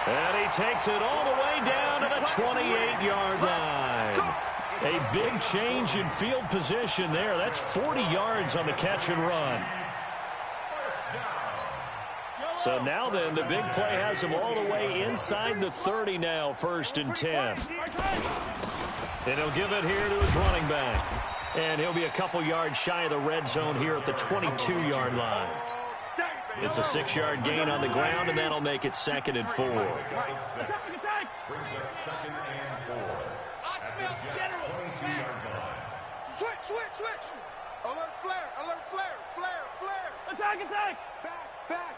And he takes it all the way down to the 28-yard line. A big change in field position there. That's 40 yards on the catch and run. So now then, the big play has him all the way inside the 30 now, 1st and 10. And he'll give it here to his running back. And he'll be a couple yards shy of the red zone here at the 22-yard line. It's a 6-yard gain on the ground, and that'll make it 2nd and 4.
Brings up 2nd and 4. At the Jets' 22-yard line.
Switch. Alert flare.
Attack.
Back.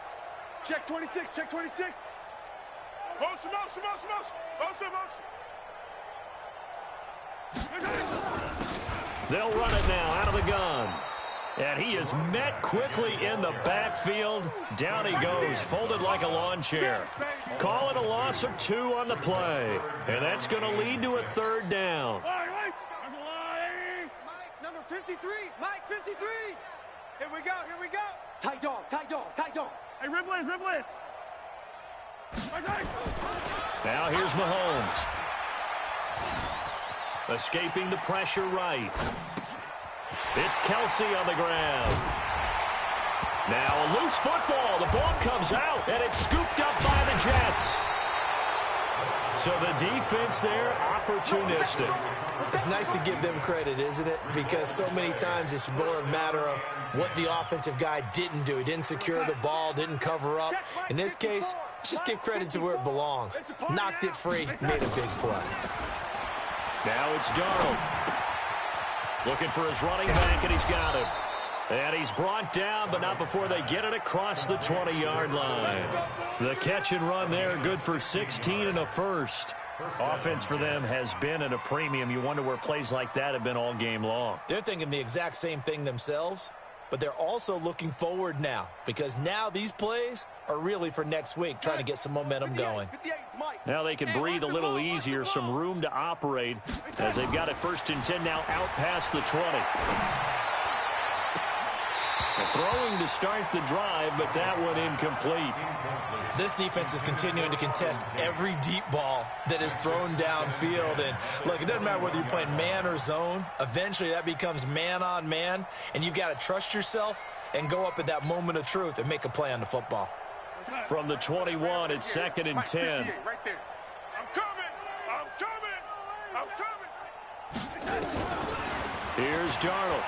Check 26. Motion.
They'll run it now out of the gun. And he is met quickly in the backfield. Down he goes, folded like a lawn chair. Call it a loss of 2 on the play. And that's going to lead to a 3rd down.
Mike, number 53. Mike, 53. Here we go.
Tight dog. Hey, Ripley.
Now here's Mahomes. Escaping the pressure right. It's Kelsey on the ground. Now a loose football. The ball comes out, and it's scooped up by the Jets. So the defense there, opportunistic.
It's nice to give them credit, isn't it? Because so many times it's more a matter of what the offensive guy didn't do. He didn't secure the ball, didn't cover up. In this case, let's just give credit to where it belongs. Knocked it free, made a big play.
Now it's Darnold. Looking for his running back, and he's got him. And he's brought down, but not before they get it across the 20-yard line. The catch and run there, good for 16 and a first. Offense for them has been at a premium. You wonder where plays like that have been all game long.
They're thinking the exact same thing themselves, but they're also looking forward now, because now these plays are really for next week, trying to get some momentum going.
Now they can breathe a little easier, some room to operate, as they've got it 1st and 10 now out past the 20. Throwing to start the drive, but that one incomplete.
This defense is continuing to contest every deep ball that is thrown downfield. And look, it doesn't matter whether you're playing man or zone. Eventually that becomes man on man, and you've got to trust yourself and go up at that moment of truth and make a play on the football.
From the 21, it's 2nd and 10.
Right there. I'm coming. I'm coming. I'm coming.
Here's Darnold.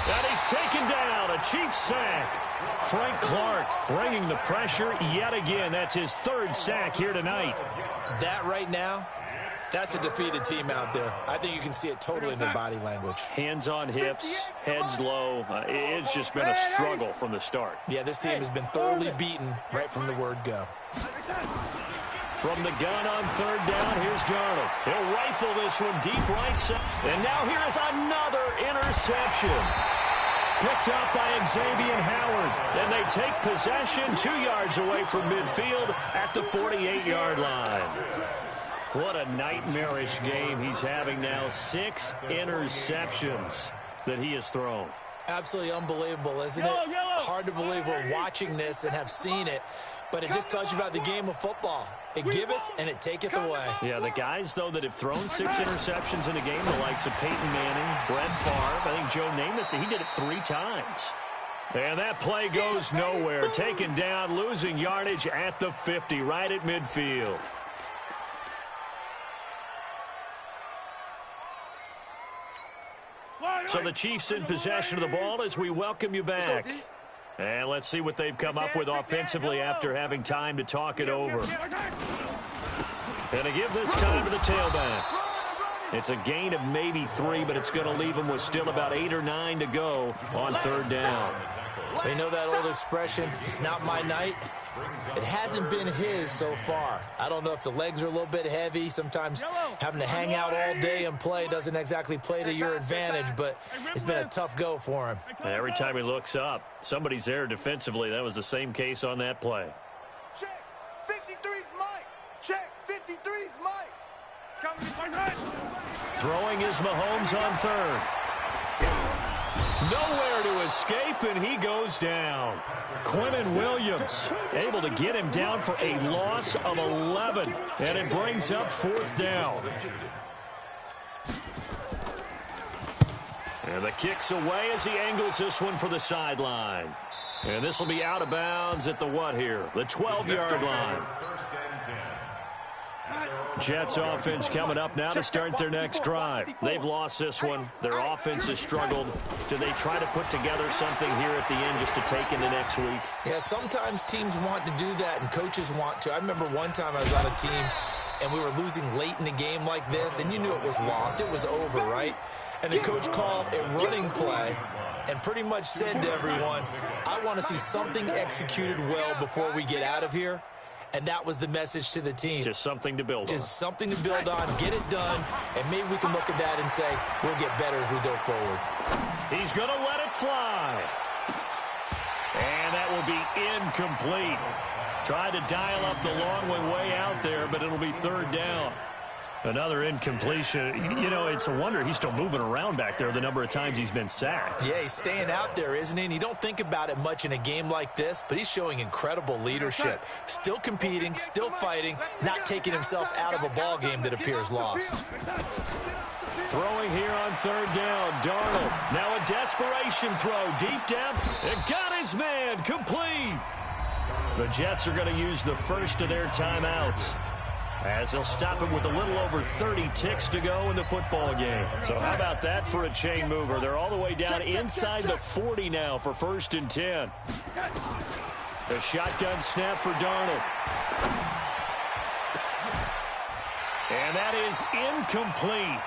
And he's taken down, a Chiefs sack. Frank Clark bringing the pressure yet again. That's his 3rd sack here tonight.
That right now, that's a defeated team out there. I think you can see it totally in their body language.
Hands on hips, heads low. It's just been a struggle from the start.
Yeah, this team has been thoroughly beaten right from the word go.
From the gun on 3rd down, here's Darnold. He'll rifle this one deep right side. And now here is another interception. Picked up by Xavier Howard. And they take possession 2 yards away from midfield at the 48-yard line. What a nightmarish game he's having now. 6 interceptions that he has thrown.
Absolutely unbelievable, isn't it? Hard to believe we're watching this and have seen it. But it just tells you about the game of football. It giveth and it taketh away.
Yeah, the guys, though, that have thrown 6 interceptions in a game, the likes of Peyton Manning, Brett Favre, I think Joe Namath, he did it 3 times. And that play goes nowhere. Taken down, losing yardage at the 50, right at midfield. So the Chiefs in possession of the ball as we welcome you back. And let's see what they've come up with offensively after having time to talk it over. And to give this time to the tailback. It's a gain of maybe 3, but it's going to leave them with still about 8 or 9 to go on 3rd down.
They know that old expression, it's not my night. It hasn't been his so far. I don't know if the legs are a little bit heavy. Sometimes having to hang out all day and play doesn't exactly play to your advantage, but it's been a tough go for him.
Every time he looks up, somebody's there defensively. That was the same case on that play.
Check. 53's Mike. Check. 53's Mike.
Throwing is Mahomes on 3rd. Nowhere to escape, and he goes down. Quinnen Williams able to get him down for a loss of 11, and it brings up 4th down. And the kick's away as he angles this one for the sideline. And this will be out of bounds at the what here? The 12-yard line. Jets offense coming up now to start their next drive. They've lost this one. Their offense has struggled. Do they try to put together something here at the end just to take into next week?
Yeah, sometimes teams want to do that and coaches want to. I remember one time I was on a team and we were losing late in the game like this, and you knew it was lost. It was over, right? And the coach called a running play and pretty much said to everyone, I want to see something executed well before we get out of here. And that was the message to the team.
Just something to build on.
Just something to build on, get it done, and maybe we can look at that and say, we'll get better as we go forward.
He's going to let it fly. And that will be incomplete. Tried to dial up the long one way out there, but it'll be 3rd down. Another incompletion. You know, it's a wonder he's still moving around back there the number of times he's been sacked.
Yeah, he's staying out there, isn't he? And you don't think about it much in a game like this, but he's showing incredible leadership. Still competing, still fighting, not taking himself out of a ball game that appears lost.
Throwing here on third down, Darnold. Now a desperation throw, deep depth, and got his man, complete. The Jets are going to use the first of their timeouts, as they'll stop it with a little over 30 ticks to go in the football game. So how about that for a chain mover? They're all the way down inside the 40 now for 1st and 10. The shotgun snap for Darnold. And that is incomplete.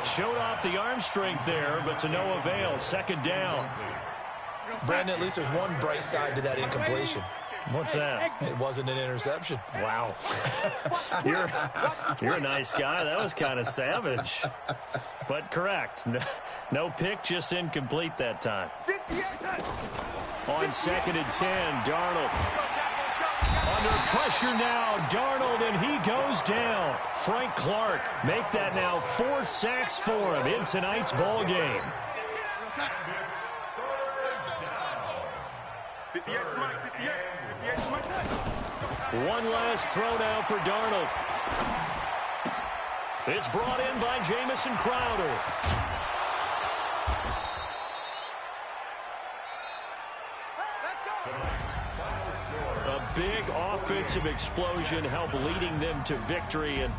Showed off the arm strength there, but to no avail. 2nd down.
Brandon, at least there's one bright side to that incompletion.
What's that?
It wasn't an interception.
Wow. You're a nice guy. That was kind of savage. But correct. No pick, just incomplete that time. On 2nd and 10, Darnold. Under pressure now, Darnold, and he goes down. Frank Clark make that now 4 sacks for him in tonight's ball game.
58 Mike, 58.
One last throw now for Darnold. It's brought in by Jamison Crowder. A big offensive explosion helped leading them to victory, and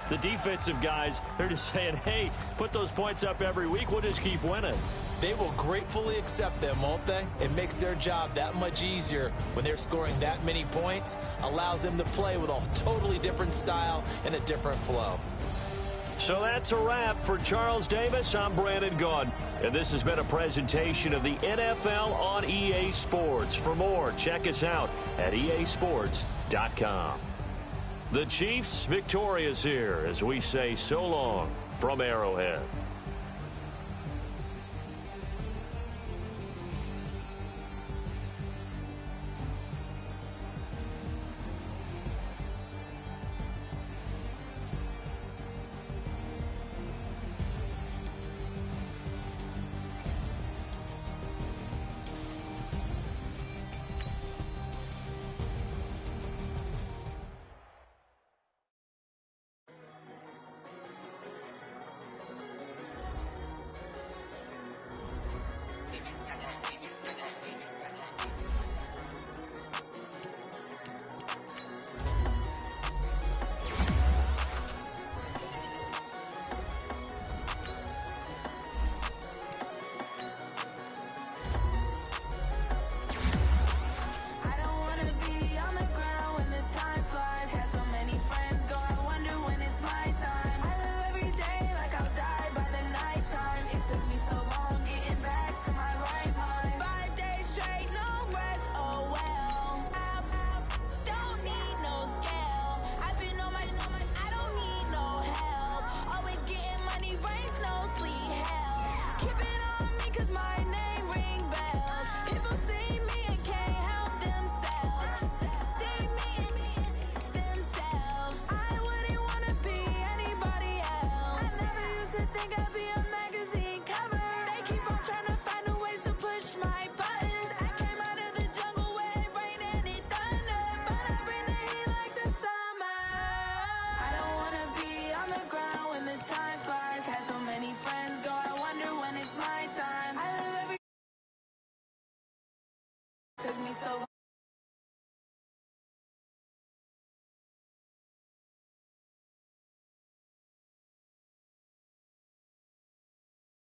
the defensive guys, they're just saying, hey, put those points up every week, we'll just keep winning.
They will gratefully accept them, won't they? It makes their job that much easier when they're scoring that many points, allows them to play with a totally different style and a different flow.
So that's a wrap for Charles Davis. I'm Brandon Gaudin, and this has been a presentation of the NFL on EA Sports. For more, check us out at easports.com. The Chiefs victorious here as we say so long from Arrowhead.
Took me so long.